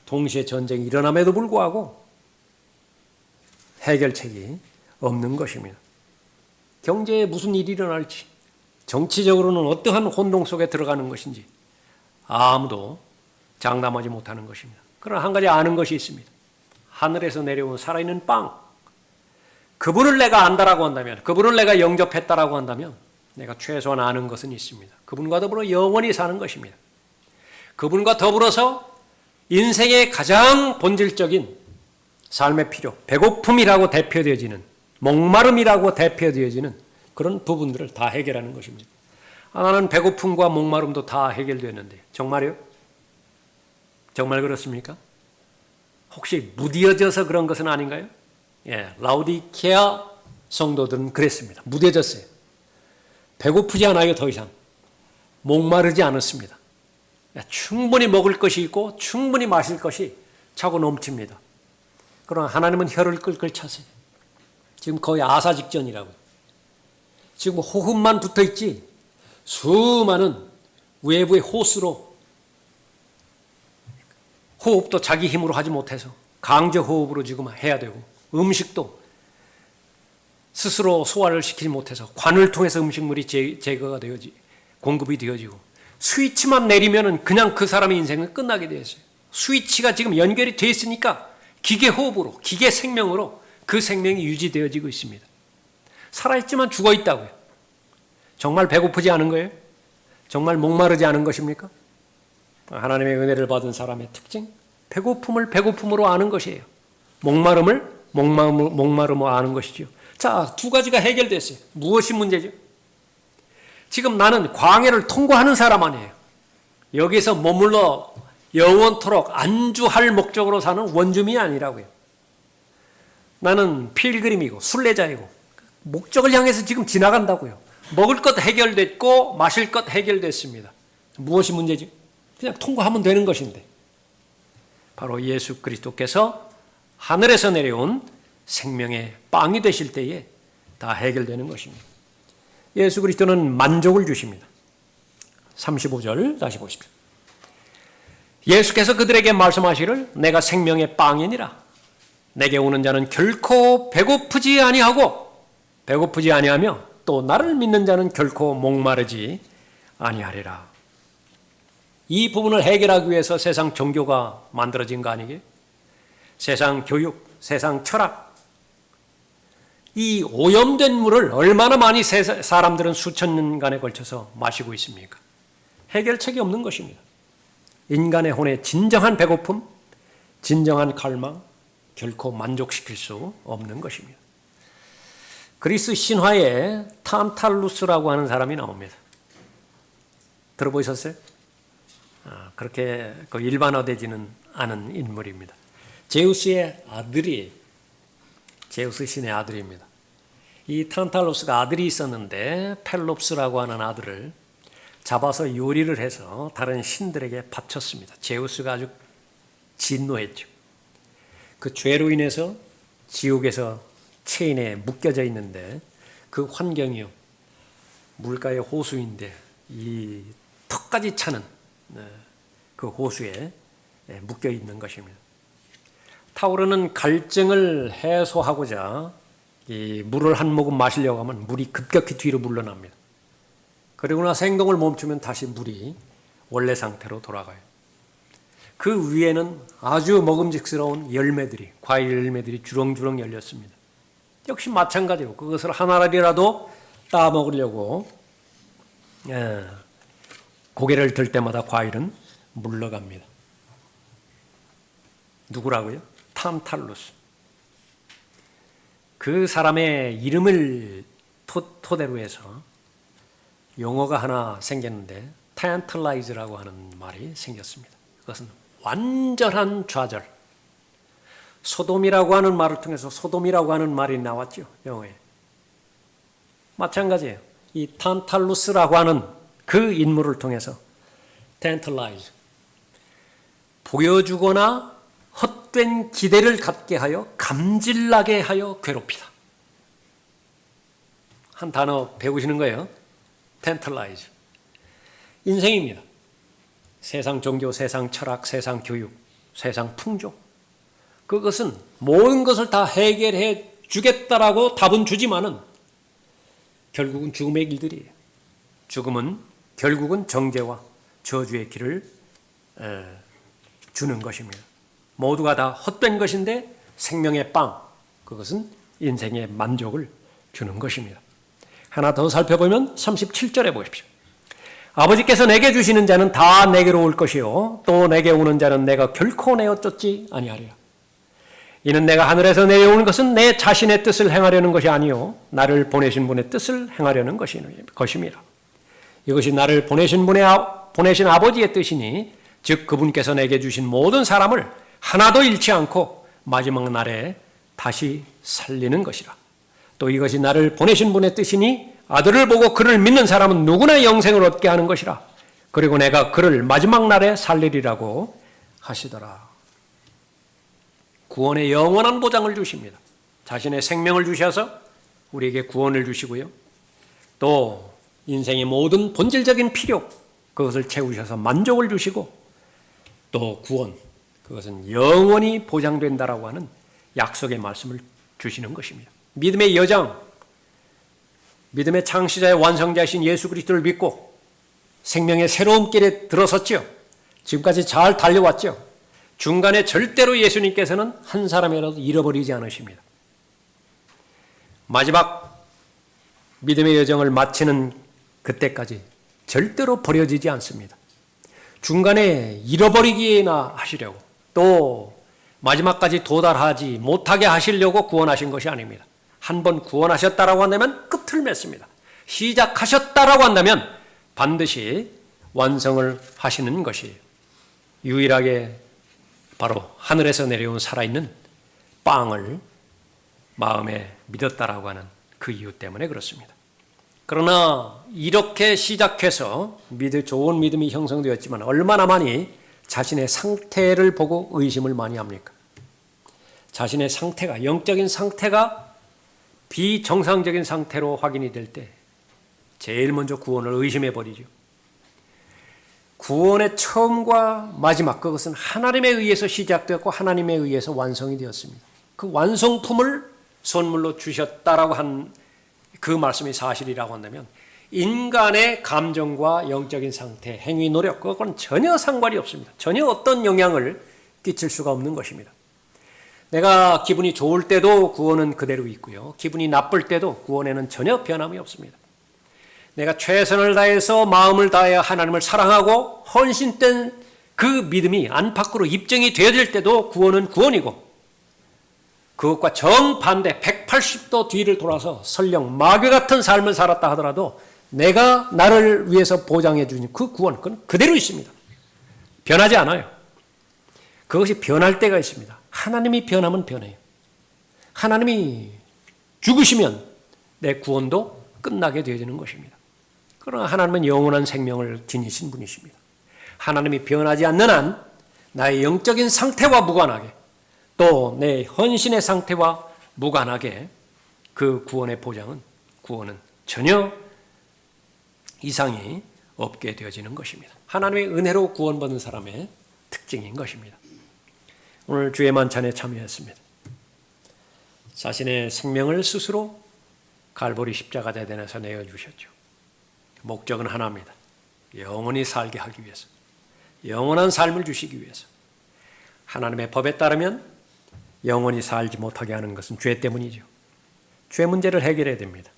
동시에 전쟁이 일어남에도 불구하고 해결책이 없는 것입니다. 경제에 무슨 일이 일어날지, 정치적으로는 어떠한 혼동 속에 들어가는 것인지 아무도 장담하지 못하는 것입니다. 그러나 한 가지 아는 것이 있습니다. 하늘에서 내려온 살아있는 빵, 그분을 내가 안다라고 한다면, 그분을 내가 영접했다라고 한다면 내가 최소한 아는 것은 있습니다. 그분과 더불어 영원히 사는 것입니다. 그분과 더불어서 인생의 가장 본질적인 삶의 필요, 배고픔이라고 대표되어지는, 목마름이라고 대표되어지는 그런 부분들을 다 해결하는 것입니다. 나는 배고픔과 목마름도 다 해결되는데 정말요? 정말 그렇습니까? 혹시 무뎌져서 그런 것은 아닌가요? 라우디케아 성도들은 그랬습니다. 무뎌졌어요. 배고프지 않아요, 더 이상. 목마르지 않았습니다. 충분히 먹을 것이 있고 충분히 마실 것이 차고 넘칩니다. 그러나 하나님은 혀를 끌끌 차세요. 지금 거의 아사 직전이라고요. 지금 호흡만 붙어 있지 수많은 외부의 호수로 호흡도 자기 힘으로 하지 못해서 강제 호흡으로 지금 해야 되고 음식도 스스로 소화를 시키지 못해서 관을 통해서 음식물이 제거가 되어지 공급이 되어지고 스위치만 내리면은 그냥 그 사람의 인생은 끝나게 되어 있어요. 스위치가 지금 연결이 되어 있으니까 기계 호흡으로, 기계 생명으로 그 생명이 유지되어지고 있습니다. 살아있지만 죽어 있다고요. 정말 배고프지 않은 거예요? 정말 목마르지 않은 것입니까? 하나님의 은혜를 받은 사람의 특징, 배고픔을 배고픔으로 아는 것이에요. 목마름을 목마름으로 아는 것이죠. 자, 두 가지가 해결됐어요. 무엇이 문제죠? 지금 나는 광야를 통과하는 사람 아니에요. 여기서 머물러 영원토록 안주할 목적으로 사는 원주민이 아니라고요. 나는 필그림이고 순례자이고 목적을 향해서 지금 지나간다고요. 먹을 것 해결됐고 마실 것 해결됐습니다. 무엇이 문제지? 그냥 통과하면 되는 것인데 바로 예수 그리스도께서 하늘에서 내려온 생명의 빵이 되실 때에 다 해결되는 것입니다. 예수 그리스도는 만족을 주십니다. 35절 다시 보십시오. 예수께서 그들에게 말씀하시기를 내가 생명의 빵이니라. 내게 오는 자는 결코 배고프지 아니하고 배고프지 아니하며 또 나를 믿는 자는 결코 목마르지 아니하리라. 이 부분을 해결하기 위해서 세상 종교가 만들어진 거 아니게요? 세상 교육, 세상 철학, 이 오염된 물을 얼마나 많이 사람들은 수천 년간에 걸쳐서 마시고 있습니까? 해결책이 없는 것입니다. 인간의 혼의 진정한 배고픔, 진정한 갈망, 결코 만족시킬 수 없는 것입니다. 그리스 신화에 탄탈루스라고 하는 사람이 나옵니다. 들어보셨어요? 그렇게 일반화되지는 않은 인물입니다. 제우스의 아들이 제우스 신의 아들입니다. 이 탄탈루스가 아들이 있었는데 펠롭스라고 하는 아들을 잡아서 요리를 해서 다른 신들에게 바쳤습니다. 제우스가 아주 진노했죠. 그 죄로 인해서 지옥에서 체인에 묶여져 있는데 그 환경이요. 물가의 호수인데 이 턱까지 차는 그 호수에 묶여 있는 것입니다. 타오르는 갈증을 해소하고자 이 물을 한 모금 마시려고 하면 물이 급격히 뒤로 물러납니다. 그리고 나서 행동을 멈추면 다시 물이 원래 상태로 돌아가요. 그 위에는 아주 먹음직스러운 열매들이, 과일 열매들이 주렁주렁 열렸습니다. 역시 마찬가지로 그것을 하나라도 따먹으려고 고개를 들 때마다 과일은 물러갑니다. 누구라고요? 탄탈루스. 그 사람의 이름을 토대로 해서 용어가 하나 생겼는데 tantalize라고 하는 말이 생겼습니다. 그것은 완전한 좌절. 소돔이라고 하는 말을 통해서 소돔이라고 하는 말이 나왔죠. 영어에. 마찬가지예요. 이 탄탈루스라고 하는 그 인물을 통해서 tantalize, 보여주거나 헛된 기대를 갖게 하여 감질나게 하여 괴롭히다. 한 단어 배우시는 거예요. tantalize. 인생입니다. 세상 종교, 세상 철학, 세상 교육, 세상 풍조. 그것은 모든 것을 다 해결해 주겠다라고 답은 주지만은 결국은 죽음의 길들이에요. 죽음은 결국은 정죄와 저주의 길을 주는 것입니다. 모두가 다 헛된 것인데 생명의 빵, 그것은 인생의 만족을 주는 것입니다. 하나 더 살펴보면 37절에 보십시오. 아버지께서 내게 주시는 자는 다 내게로 올 것이요 또 내게 오는 자는 내가 결코 내어 쫓지 아니하리라. 이는 내가 하늘에서 내려오는 것은 내 자신의 뜻을 행하려는 것이 아니요 나를 보내신 분의 뜻을 행하려는 것임이라. 이것이 나를 보내신 아버지의 뜻이니 즉 그분께서 내게 주신 모든 사람을 하나도 잃지 않고 마지막 날에 다시 살리는 것이라. 또 이것이 나를 보내신 분의 뜻이니 아들을 보고 그를 믿는 사람은 누구나 영생을 얻게 하는 것이라. 그리고 내가 그를 마지막 날에 살리리라고 하시더라. 구원의 영원한 보장을 주십니다. 자신의 생명을 주셔서 우리에게 구원을 주시고요. 또 인생의 모든 본질적인 필요, 그것을 채우셔서 만족을 주시고 또 구원, 그것은 영원히 보장된다라고 하는 약속의 말씀을 주시는 것입니다. 믿음의 여정, 믿음의 창시자의 완성자이신 예수 그리스도를 믿고 생명의 새로운 길에 들어섰죠. 지금까지 잘 달려왔죠. 중간에 절대로 예수님께서는 한 사람이라도 잃어버리지 않으십니다. 마지막 믿음의 여정을 마치는 그때까지 절대로 버려지지 않습니다. 중간에 잃어버리기나 하시려고 또 마지막까지 도달하지 못하게 하시려고 구원하신 것이 아닙니다. 한번 구원하셨다라고 한다면 끝을 맺습니다. 시작하셨다라고 한다면 반드시 완성을 하시는 것이에요. 유일하게 바로 하늘에서 내려온 살아있는 빵을 마음에 믿었다라고 하는 그 이유 때문에 그렇습니다. 그러나 이렇게 시작해서 좋은 믿음이 형성되었지만 얼마나 많이 자신의 상태를 보고 의심을 많이 합니까? 자신의 상태가, 영적인 상태가 비정상적인 상태로 확인이 될 때 제일 먼저 구원을 의심해 버리죠. 구원의 처음과 마지막, 그것은 하나님에 의해서 시작되었고 하나님에 의해서 완성이 되었습니다. 그 완성품을 선물로 주셨다라고 한 그 말씀이 사실이라고 한다면 인간의 감정과 영적인 상태, 행위, 노력, 그건 전혀 상관이 없습니다. 전혀 어떤 영향을 끼칠 수가 없는 것입니다. 내가 기분이 좋을 때도 구원은 그대로 있고요. 기분이 나쁠 때도 구원에는 전혀 변함이 없습니다. 내가 최선을 다해서 마음을 다하여 하나님을 사랑하고 헌신된 그 믿음이 안팎으로 입증이 되어질 때도 구원은 구원이고 그것과 정반대 180도 뒤를 돌아서 설령 마귀 같은 삶을 살았다 하더라도 내가 나를 위해서 보장해 주는 그 구원, 그건 그대로 있습니다. 변하지 않아요. 그것이 변할 때가 있습니다. 하나님이 변하면 변해요. 하나님이 죽으시면 내 구원도 끝나게 되어지는 것입니다. 그러나 하나님은 영원한 생명을 지니신 분이십니다. 하나님이 변하지 않는 한 나의 영적인 상태와 무관하게 또 내 헌신의 상태와 무관하게 그 구원의 보장은, 구원은 전혀 이상이 없게 되어지는 것입니다. 하나님의 은혜로 구원받은 사람의 특징인 것입니다. 오늘 주의 만찬에 참여했습니다. 자신의 생명을 스스로 갈보리 십자가대에서 내어주셨죠. 목적은 하나입니다. 영원히 살게 하기 위해서, 영원한 삶을 주시기 위해서. 하나님의 법에 따르면 영원히 살지 못하게 하는 것은 죄 때문이죠. 죄 문제를 해결해야 됩니다.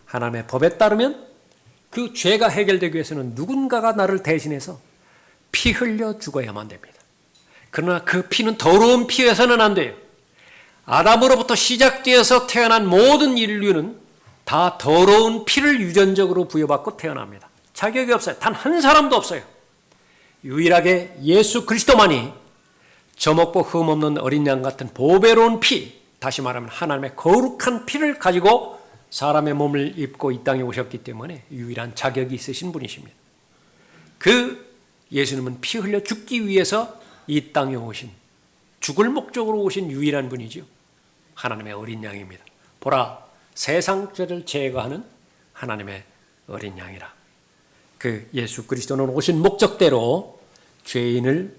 하나님의 법에 따르면 그 죄가 해결되기 위해서는 누군가가 나를 대신해서 피 흘려 죽어야만 됩니다. 그러나 그 피는 더러운 피여서는 안 돼요. 아담으로부터 시작되어서 태어난 모든 인류는 다 더러운 피를 유전적으로 부여받고 태어납니다. 자격이 없어요. 단 한 사람도 없어요. 유일하게 예수 그리스도만이 점 없고 흠 없는 어린 양 같은 보배로운 피, 다시 말하면 하나님의 거룩한 피를 가지고 사람의 몸을 입고 이 땅에 오셨기 때문에 유일한 자격이 있으신 분이십니다. 그 예수님은 피 흘려 죽기 위해서 이 땅에 오신, 죽을 목적으로 오신 유일한 분이죠. 하나님의 어린 양입니다. 보라, 세상 죄를 제거하는 하나님의 어린 양이라. 그 예수 그리스도는 오신 목적대로 죄인의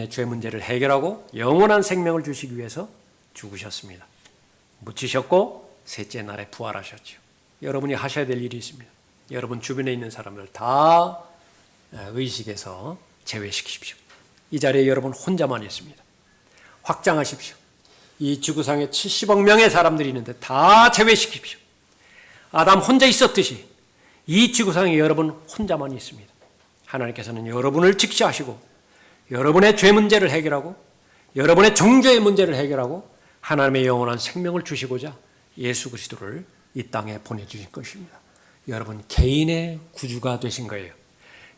죄 문제를 해결하고 영원한 생명을 주시기 위해서 죽으셨습니다. 묻히셨고 셋째 날에 부활하셨죠. 여러분이 하셔야 될 일이 있습니다. 여러분 주변에 있는 사람들 다 의식에서 제외시키십시오. 이 자리에 여러분 혼자만 있습니다. 확장하십시오. 이 지구상에 70억 명의 사람들이 있는데 다 제외시키십시오. 아담 혼자 있었듯이 이 지구상에 여러분 혼자만 있습니다. 하나님께서는 여러분을 직시하시고 여러분의 죄 문제를 해결하고 여러분의 정죄의 문제를 해결하고 하나님의 영원한 생명을 주시고자 예수 그리스도를 이 땅에 보내주신 것입니다. 여러분 개인의 구주가 되신 거예요.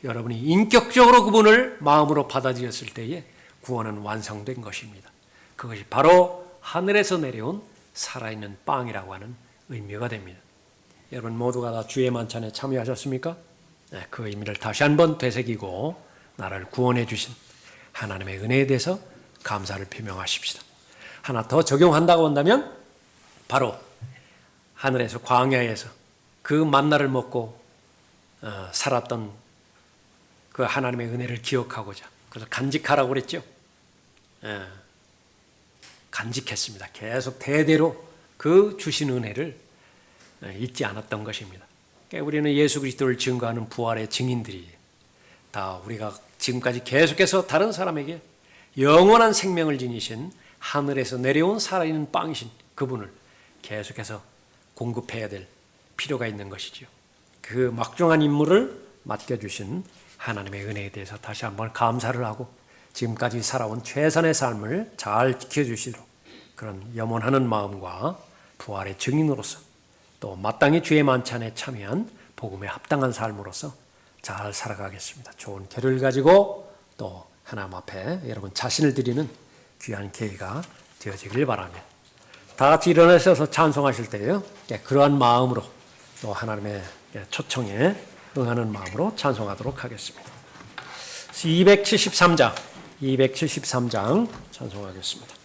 여러분이 인격적으로 그분을 마음으로 받아들였을 때에 구원은 완성된 것입니다. 그것이 바로 하늘에서 내려온 살아있는 빵이라고 하는 의미가 됩니다. 여러분 모두가 다 주의 만찬에 참여하셨습니까? 네, 그 의미를 다시 한번 되새기고 나를 구원해 주신 하나님의 은혜에 대해서 감사를 표명하십시다. 하나 더 적용한다고 한다면 바로 하늘에서 광야에서 그 만나를 먹고 살았던 그 하나님의 은혜를 기억하고자 그래서 간직하라고 그랬죠. 간직했습니다. 계속 대대로 그 주신 은혜를 잊지 않았던 것입니다. 그러니까 우리는 예수 그리스도를 증거하는 부활의 증인들이 다 우리가 지금까지 계속해서 다른 사람에게 영원한 생명을 지니신 하늘에서 내려온 살아있는 빵이신 그분을 계속해서 공급해야 될 필요가 있는 것이죠. 그 막중한 임무를 맡겨주신 하나님의 은혜에 대해서 다시 한번 감사를 하고 지금까지 살아온 최선의 삶을 잘 지켜주시도록 그런 염원하는 마음과 부활의 증인으로서 또 마땅히 주의 만찬에 참여한 복음에 합당한 삶으로서 잘 살아가겠습니다. 좋은 결을 가지고 또 하나님 앞에 여러분 자신을 드리는 귀한 계기가 되어지길 바랍니다. 다 같이 일어나셔서 찬송하실 때요. 그러한 마음으로 또 하나님의 초청에 응하는 마음으로 찬송하도록 하겠습니다. 273장 찬송하겠습니다.